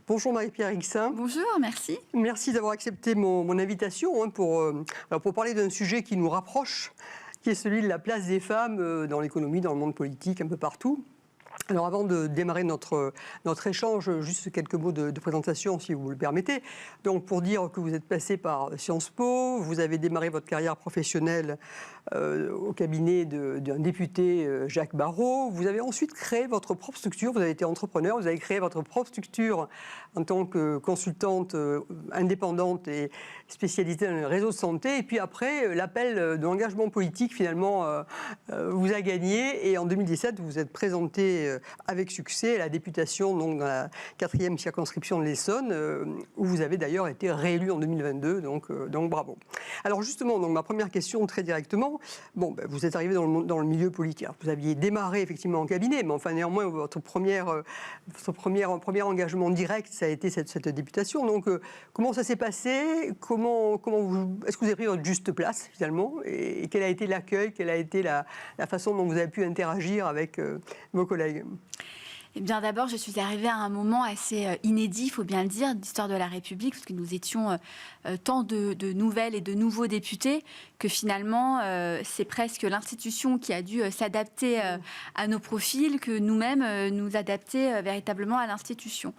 Bonjour Marie-Pierre Rixain. Bonjour, merci. Merci d'avoir accepté mon invitation pour parler d'un sujet qui nous rapproche, qui est celui de la place des femmes dans l'économie, dans le monde politique, un peu partout. Alors avant de démarrer notre échange, juste quelques mots de présentation si vous le permettez. Donc pour dire que vous êtes passé par Sciences Po, vous avez démarré votre carrière professionnelle au cabinet d'un député Jacques Barrot. Vous avez ensuite créé votre propre structure, vous avez été entrepreneur, vous avez créé votre propre structure en tant que consultante indépendante et spécialisée dans le réseau de santé. Et puis après, l'appel de l'engagement politique finalement vous a gagné et en 2017, vous vous êtes présenté avec succès à la députation donc dans la 4e circonscription de l'Essonne, où vous avez d'ailleurs été réélu en 2022, donc bravo. Alors justement, donc ma première question très directement, vous êtes arrivé dans le milieu politique. Alors, vous aviez démarré effectivement en cabinet, mais enfin néanmoins votre premier engagement direct, ça a été cette députation. Donc comment ça s'est passé? Est-ce que vous avez pris votre juste place finalement? Et quel a été l'accueil? Quelle a été la façon dont vous avez pu interagir avec vos collègues? Eh bien, d'abord, je suis arrivée à un moment assez inédit, il faut bien le dire, d'histoire de la République, parce que nous étions tant de nouvelles et de nouveaux députés que finalement, c'est presque l'institution qui a dû s'adapter à nos profils, que nous-mêmes nous adapter véritablement à l'institution.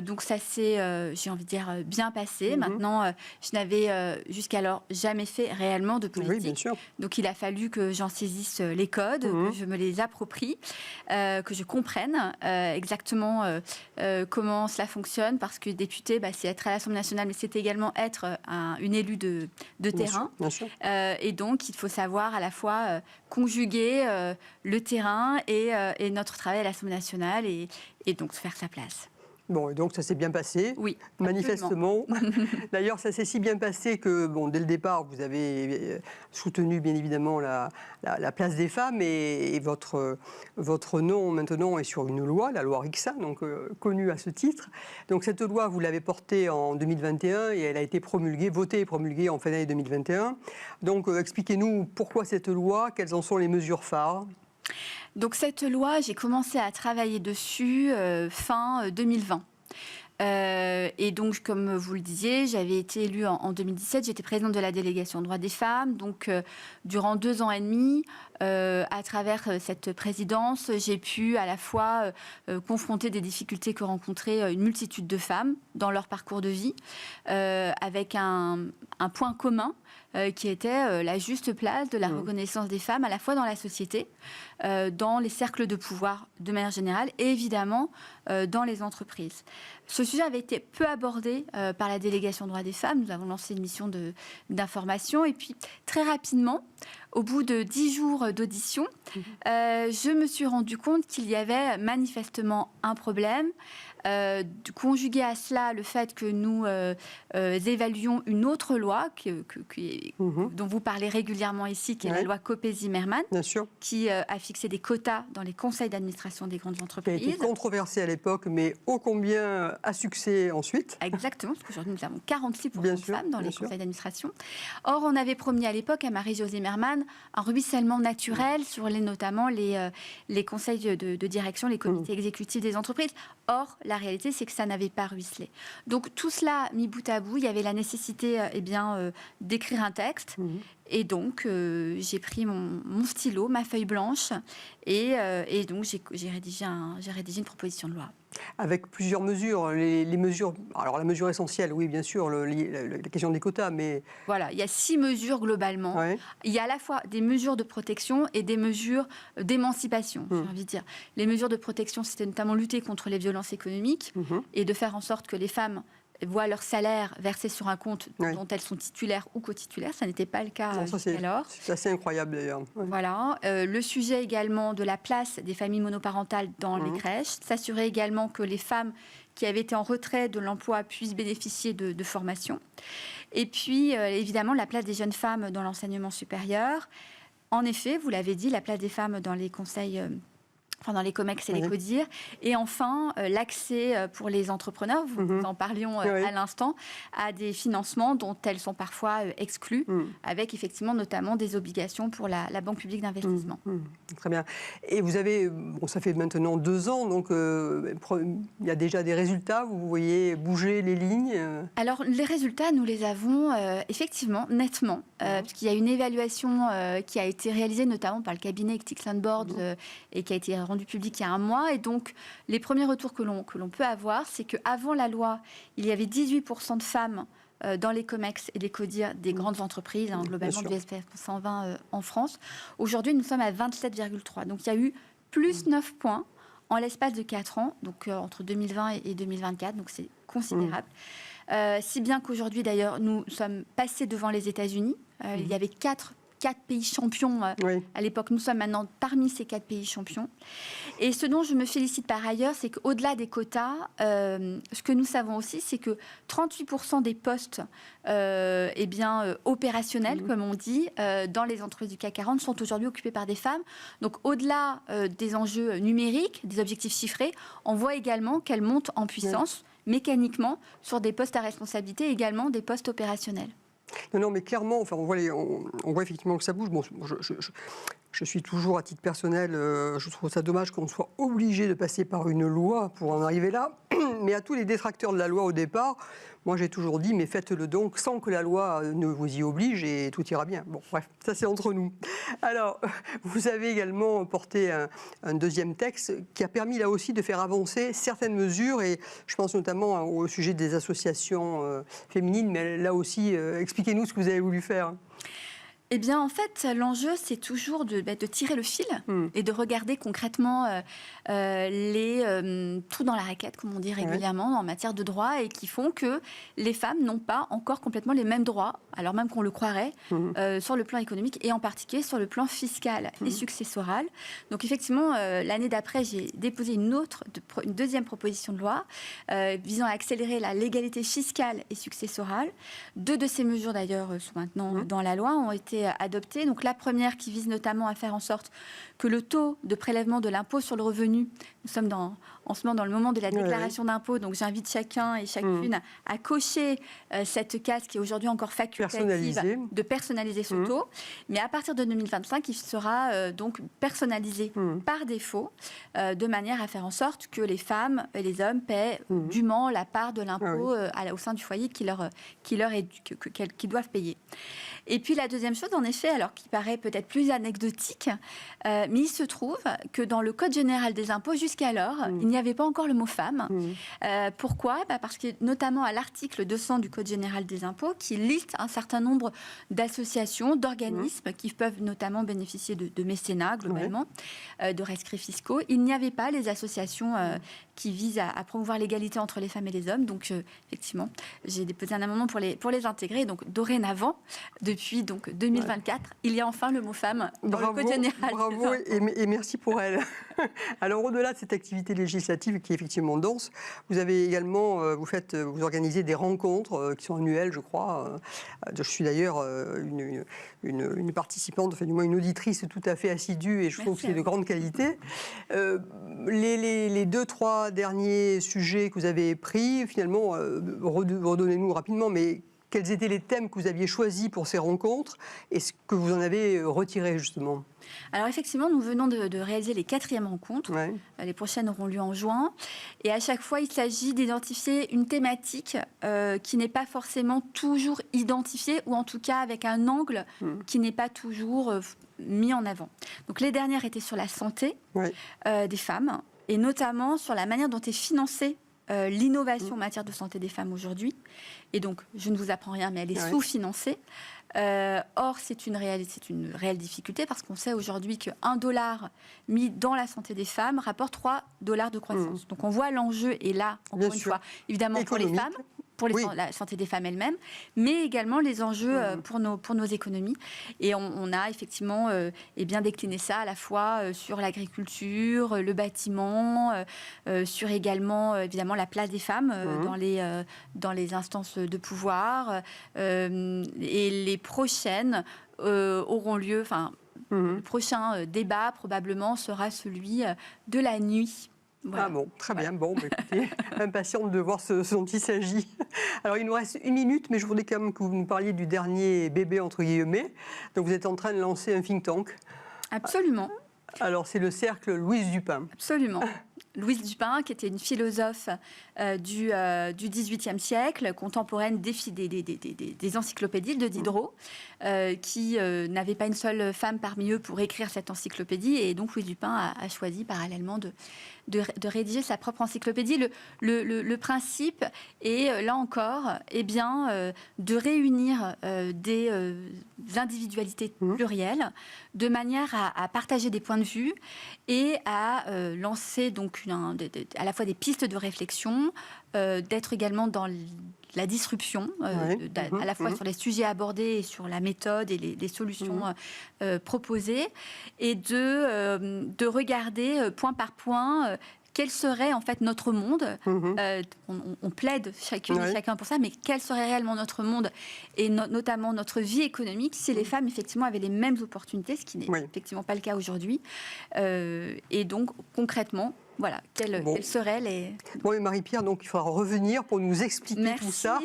Donc ça s'est, j'ai envie de dire, bien passé. Maintenant, je n'avais jusqu'alors jamais fait réellement de politique. Oui, bien sûr. Donc il a fallu que j'en saisisse les codes, que je me les approprie, que je comprenne exactement comment cela fonctionne, parce que député, c'est être à l'Assemblée nationale, mais c'est également être une élue de terrain. Bien sûr. Et donc, il faut savoir à la fois conjuguer le terrain et notre travail à l'Assemblée nationale et donc faire sa place. Bon, et donc ça s'est bien passé, oui, manifestement. D'ailleurs, ça s'est si bien passé que, dès le départ, vous avez soutenu, bien évidemment, la place des femmes et votre nom, maintenant, est sur une loi, la loi Rixain, donc connue à ce titre. Donc cette loi, vous l'avez portée en 2021 et elle a été votée et promulguée en fin d'année 2021. Donc, expliquez-nous pourquoi cette loi, quelles en sont les mesures phares? Donc cette loi, j'ai commencé à travailler dessus fin 2020. Et donc, comme vous le disiez, j'avais été élue en 2017, j'étais présidente de la délégation droits des femmes. Donc, durant 2 ans et demi, à travers cette présidence, j'ai pu à la fois confronter des difficultés que rencontraient une multitude de femmes dans leur parcours de vie, avec un point commun qui était la juste place de la reconnaissance des femmes, à la fois dans la société, dans les cercles de pouvoir de manière générale, et évidemment dans les entreprises. Ce sujet avait été peu abordé par la délégation droits des femmes. Nous avons lancé une mission d'information. Et puis, très rapidement, au bout de 10 jours d'audition, je me suis rendu compte qu'il y avait manifestement un problème. Conjugué à cela le fait que nous évaluions une autre loi dont vous parlez régulièrement ici, qui est la loi Copé-Zimmermann, qui a fixé des quotas dans les conseils d'administration des grandes entreprises. Qui a été controversée à l'époque, mais ô combien à succès ensuite. Exactement, parce qu'aujourd'hui nous avons 46% de femmes dans les conseils d'administration. Or, on avait promis à l'époque à Marie-Jo Zimmermann un ruissellement naturel sur notamment les conseils de direction, les comités exécutifs des entreprises. Or, la réalité, c'est que ça n'avait pas ruisselé. Donc, tout cela mis bout à bout, il y avait la nécessité d'écrire un texte. Et donc, j'ai pris mon stylo, ma feuille blanche, et donc j'ai rédigé une proposition de loi. Avec plusieurs mesures. Les mesures, alors la mesure essentielle, oui, bien sûr, la question des quotas, mais... Voilà, il y a 6 mesures globalement. Ouais. Il y a à la fois des mesures de protection et des mesures d'émancipation, j'ai envie de dire. Les mesures de protection, c'était notamment lutter contre les violences économiques et de faire en sorte que les femmes voient leur salaire versé sur un compte dont elles sont titulaires ou co-titulaires. Ça n'était pas le cas jusqu'alors. C'est assez incroyable d'ailleurs. Ouais. Voilà. Le sujet également de la place des familles monoparentales dans les crèches. S'assurer également que les femmes qui avaient été en retrait de l'emploi puissent bénéficier de formation. Et puis, évidemment, la place des jeunes femmes dans l'enseignement supérieur. En effet, vous l'avez dit, la place des femmes dans les conseils enfin dans les COMEX et les CODIR. Et enfin, l'accès pour les entrepreneurs, nous en parlions à l'instant, à des financements dont elles sont parfois exclues, avec effectivement notamment des obligations pour la Banque publique d'investissement. Très bien. Et vous avez, ça fait maintenant 2 ans, donc il y a déjà des résultats, vous voyez bouger les lignes Alors, les résultats, nous les avons effectivement, nettement, puisqu'il y a une évaluation qui a été réalisée notamment par le cabinet Ethics on Board et qui a été rendue publique il y a un mois. Et donc, les premiers retours que l'on peut avoir, c'est qu'avant la loi, il y avait 18% de femmes dans les COMEX et les CODIR des grandes entreprises, globalement du SBF 120 en France. Aujourd'hui, nous sommes à 27,3. Donc, il y a eu plus 9 points en l'espace de 4 ans, donc entre 2020 et 2024. Donc, c'est considérable. Si bien qu'aujourd'hui, d'ailleurs, nous sommes passés devant les États-Unis. Il y avait 4 pays champions à l'époque. Nous sommes maintenant parmi ces 4 pays champions. Et ce dont je me félicite par ailleurs, c'est qu'au-delà des quotas, ce que nous savons aussi, c'est que 38% des postes opérationnels, comme on dit, dans les entreprises du CAC 40 sont aujourd'hui occupés par des femmes. Donc au-delà des enjeux numériques, des objectifs chiffrés, on voit également qu'elles montent en puissance mécaniquement sur des postes à responsabilité, également des postes opérationnels. Non, mais clairement, enfin, on voit effectivement que ça bouge. Bon, je suis toujours, à titre personnel, je trouve ça dommage qu'on soit obligé de passer par une loi pour en arriver là. Mais à tous les détracteurs de la loi au départ, moi j'ai toujours dit, mais faites-le donc sans que la loi ne vous y oblige et tout ira bien. Bon, bref, ça c'est entre nous. Alors, vous avez également porté un deuxième texte qui a permis là aussi de faire avancer certaines mesures, et je pense notamment au sujet des associations féminines, mais là aussi, expliquez-nous ce que vous avez voulu faire. Eh bien, en fait, l'enjeu, c'est toujours de tirer le fil et de regarder concrètement les trous dans la raquette, comme on dit régulièrement, en matière de droits, et qui font que les femmes n'ont pas encore complètement les mêmes droits, alors même qu'on le croirait, sur le plan économique et en particulier sur le plan fiscal et successoral. Donc, effectivement, l'année d'après, j'ai déposé une deuxième proposition de loi visant à accélérer la légalité fiscale et successorale. 2 de ces mesures, d'ailleurs, sont maintenant dans la loi, ont été adoptées. Donc la première qui vise notamment à faire en sorte que le taux de prélèvement de l'impôt sur le revenu, nous sommes en ce moment dans le moment de la déclaration d'impôt, donc j'invite chacun et chacune à cocher cette case qui est aujourd'hui encore facultative de personnaliser ce taux. Mais à partir de 2025, il sera donc personnalisé par défaut, de manière à faire en sorte que les femmes et les hommes paient dûment la part de l'impôt au sein du foyer qu'ils doivent payer. Et puis la deuxième chose, en effet, alors qui paraît peut-être plus anecdotique, mais il se trouve que dans le Code général des impôts, jusqu'alors, il n'y avait pas encore le mot femme. Pourquoi ? Parce que notamment à l'article 200 du Code général des impôts, qui liste un certain nombre d'associations, d'organismes qui peuvent notamment bénéficier de mécénat, globalement, de rescrits fiscaux, il n'y avait pas les associations qui visent à promouvoir l'égalité entre les femmes et les hommes. Donc, effectivement, j'ai déposé un amendement pour les intégrer. Donc, dorénavant, depuis 2024, il y a enfin le mot femme dans le Code général. Bravo et merci pour elle. Alors, au-delà de cette activité législative qui est effectivement dense, vous avez également, vous organisez des rencontres qui sont annuelles, je crois. Je suis d'ailleurs une participante, enfin du moins une auditrice tout à fait assidue, et je trouve que c'est de grande qualité. Les 2-3 derniers sujets que vous avez pris, finalement, redonnez-nous rapidement, mais quels étaient les thèmes que vous aviez choisis pour ces rencontres et ce que vous en avez retiré, justement ? Alors effectivement, nous venons de réaliser les 4e rencontres. Les prochaines auront lieu en juin. Et à chaque fois, il s'agit d'identifier une thématique qui n'est pas forcément toujours identifiée, ou en tout cas avec un angle qui n'est pas toujours mis en avant. Donc les dernières étaient sur la santé des femmes, et notamment sur la manière dont est financée l'innovation en matière de santé des femmes aujourd'hui. Et donc, je ne vous apprends rien, mais elle est sous-financée. Or, c'est une réelle difficulté, parce qu'on sait aujourd'hui qu'un $1 mis dans la santé des femmes rapporte $3 de croissance. Donc, on voit l'enjeu est là, encore une fois, évidemment, pour les femmes, pour la santé des femmes elles-mêmes, mais également les enjeux pour nos économies. Et on a effectivement bien décliné ça à la fois sur l'agriculture, le bâtiment, sur également évidemment la place des femmes dans les instances de pouvoir. Et les prochaines auront lieu, Le prochain débat, probablement, sera celui de la nuit. Voilà. Ah bon, très bien. Bon, bah, écoutez, impatiente de voir ce dont il s'agit. Alors, il nous reste 1 minute, mais je voudrais quand même que vous nous parliez du dernier bébé, entre guillemets. Donc, vous êtes en train de lancer un think tank. Absolument. Alors, c'est le cercle Louise Dupin. Absolument. Louise Dupin, qui était une philosophe du XVIIIe siècle, contemporaine des encyclopédies de Diderot, qui n'avait pas une seule femme parmi eux pour écrire cette encyclopédie. Et donc, Louise Dupin a choisi parallèlement de rédiger sa propre encyclopédie. Le principe est, là encore, de réunir des individualités plurielles de manière à partager des points de vue et à lancer donc à la fois des pistes de réflexion, d'être également dans la disruption, à la fois sur les sujets abordés et sur la méthode et les solutions proposées, et de regarder point par point quel serait en fait notre monde. On plaide chacune et chacun pour ça, mais quel serait réellement notre monde et notamment notre vie économique si les femmes effectivement avaient les mêmes opportunités, ce qui n'est effectivement pas le cas aujourd'hui. Et donc concrètement, voilà, quelles seraient les... Bon, et Marie-Pierre, donc il faudra revenir pour nous expliquer tout ça.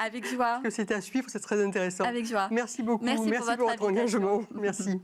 Avec joie. Parce que c'était à suivre, c'est très intéressant. Avec joie. Merci beaucoup. Merci pour votre engagement. Merci.